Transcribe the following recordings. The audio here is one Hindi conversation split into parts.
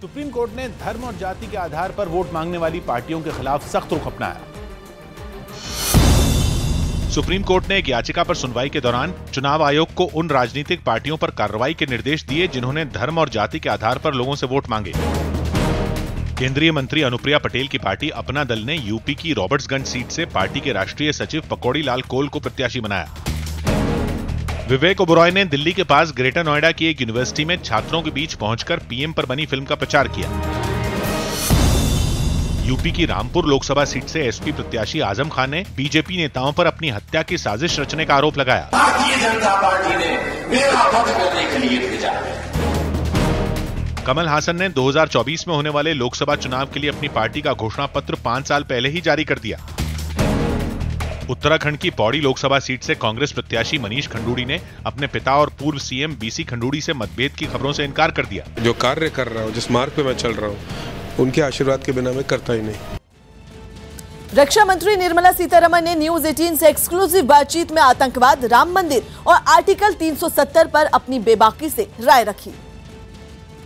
सुप्रीम कोर्ट ने धर्म और जाति के आधार पर वोट मांगने वाली पार्टियों के खिलाफ सख्त रुख अपनाया। सुप्रीम कोर्ट ने एक याचिका पर सुनवाई के दौरान चुनाव आयोग को उन राजनीतिक पार्टियों पर कार्रवाई के निर्देश दिए जिन्होंने धर्म और जाति के आधार पर लोगों से वोट मांगे। केंद्रीय मंत्री अनुप्रिया पटेल की पार्टी अपना दल ने यूपी की रॉबर्ट्सगंज सीट से पार्टी के राष्ट्रीय सचिव पकौड़ी लाल कोल को प्रत्याशी बनाया। विवेक ओबरॉय ने दिल्ली के पास ग्रेटर नोएडा की एक यूनिवर्सिटी में छात्रों के बीच पहुंचकर पीएम पर बनी फिल्म का प्रचार किया। यूपी की रामपुर लोकसभा सीट से एसपी प्रत्याशी आजम खान ने बीजेपी नेताओं पर अपनी हत्या की साजिश रचने का आरोप लगाया। भारतीय जनता पार्टी ने मेरा वध करने के लिए भेजा है। कमल हासन ने 2024 में होने वाले लोकसभा चुनाव के लिए अपनी पार्टी का घोषणा पत्र 5 साल पहले ही जारी कर दिया। उत्तराखंड की पौड़ी लोकसभा सीट से कांग्रेस प्रत्याशी मनीष खंडूड़ी ने अपने पिता और पूर्व सीएम बीसी खंडूड़ी से मतभेद की खबरों से इनकार कर दिया। जो कार्य कर रहा हूं, जिस मार्ग पे मैं चल रहा हूं, उनके आशीर्वाद के बिना मैं करता ही नहीं। रक्षा मंत्री निर्मला सीतारमण ने न्यूज 18 से एक्सक्लूसिव बातचीत में आतंकवाद, राम मंदिर और आर्टिकल 370 पर अपनी बेबाकी से राय रखी।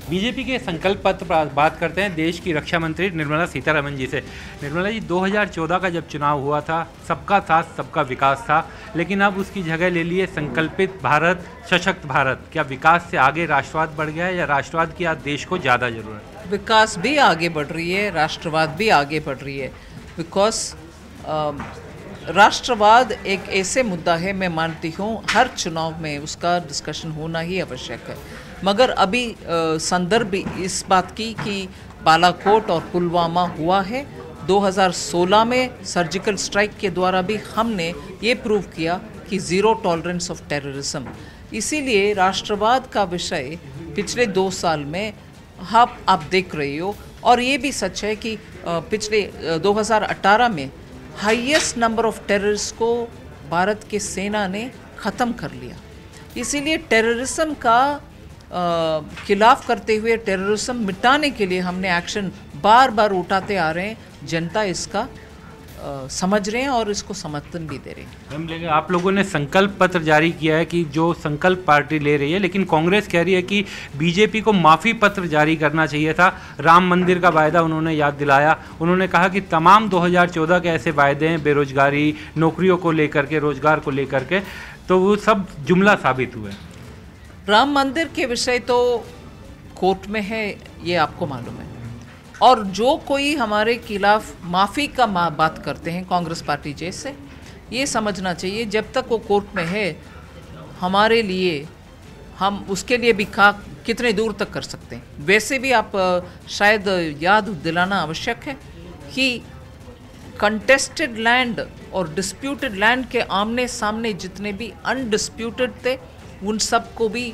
बीजेपी के संकल्प पत्र पर बात करते हैं देश की रक्षा मंत्री निर्मला सीतारमण जी से। निर्मला जी, 2014 का जब चुनाव हुआ था, सबका साथ सबका विकास था, लेकिन अब उसकी जगह ले लिए संकल्पित भारत, सशक्त भारत। क्या विकास से आगे राष्ट्रवाद बढ़ गया है या राष्ट्रवाद की आज देश को ज़्यादा जरूरत है? विकास भी आगे बढ़ रही है, राष्ट्रवाद भी आगे बढ़ रही है। बिकॉज राष्ट्रवाद एक ऐसे मुद्दा है, मैं मानती हूँ हर चुनाव में उसका डिस्कशन होना ही आवश्यक है। मगर अभी संदर्भ इस बात की कि बालाकोट और पुलवामा हुआ है। 2016 में सर्जिकल स्ट्राइक के द्वारा भी हमने ये प्रूव किया कि ज़ीरो टॉलरेंस ऑफ टेररिज्म। इसीलिए राष्ट्रवाद का विषय पिछले 2 साल में आप देख रहे हो। और ये भी सच है कि पिछले 2018 में हाईएस्ट नंबर ऑफ टेररिस्ट को भारत के सेना ने ख़त्म कर लिया। इसीलिए टेररिज्म का खिलाफ करते हुए, टेररिज्म मिटाने के लिए हमने एक्शन बार बार उठाते आ रहे हैं। जनता इसका समझ रहे हैं और इसको समर्थन भी दे रहे हैं। लेकिन आप लोगों ने संकल्प पत्र जारी किया है कि जो संकल्प पार्टी ले रही है, लेकिन कांग्रेस कह रही है कि बीजेपी को माफ़ी पत्र जारी करना चाहिए था। राम मंदिर का वायदा उन्होंने याद दिलाया। उन्होंने कहा कि तमाम 2014 के ऐसे वायदे हैं, बेरोजगारी, नौकरियों को लेकर के, रोजगार को लेकर के, तो वो सब जुमला साबित हुए। राम मंदिर के विषय तो कोर्ट में है, ये आपको मालूम है। और जो कोई हमारे खिलाफ माफ़ी का बात करते हैं कांग्रेस पार्टी जैसे, ये समझना चाहिए जब तक वो कोर्ट में है, हमारे लिए हम उसके लिए भी कितने दूर तक कर सकते हैं। वैसे भी आप शायद याद दिलाना आवश्यक है कि कंटेस्टेड लैंड और डिस्प्यूटेड लैंड के आमने सामने जितने भी अनडिस्प्यूटेड थे, उन सब को भी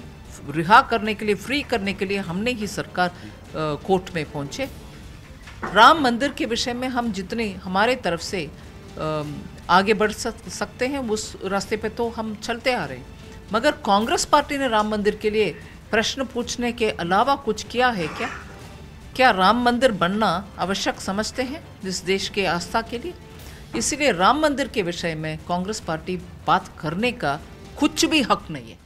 रिहा करने के लिए, फ्री करने के लिए हमने ही सरकार कोर्ट में पहुंचे। राम मंदिर के विषय में हम जितने हमारे तरफ से आगे बढ़ सकते हैं उस रास्ते पे तो हम चलते आ रहे हैं। मगर कांग्रेस पार्टी ने राम मंदिर के लिए प्रश्न पूछने के अलावा कुछ किया है क्या? क्या राम मंदिर बनना आवश्यक समझते हैं इस देश के आस्था के लिए? इसीलिए राम मंदिर के विषय में कांग्रेस पार्टी बात करने का कुछ भी हक नहीं है।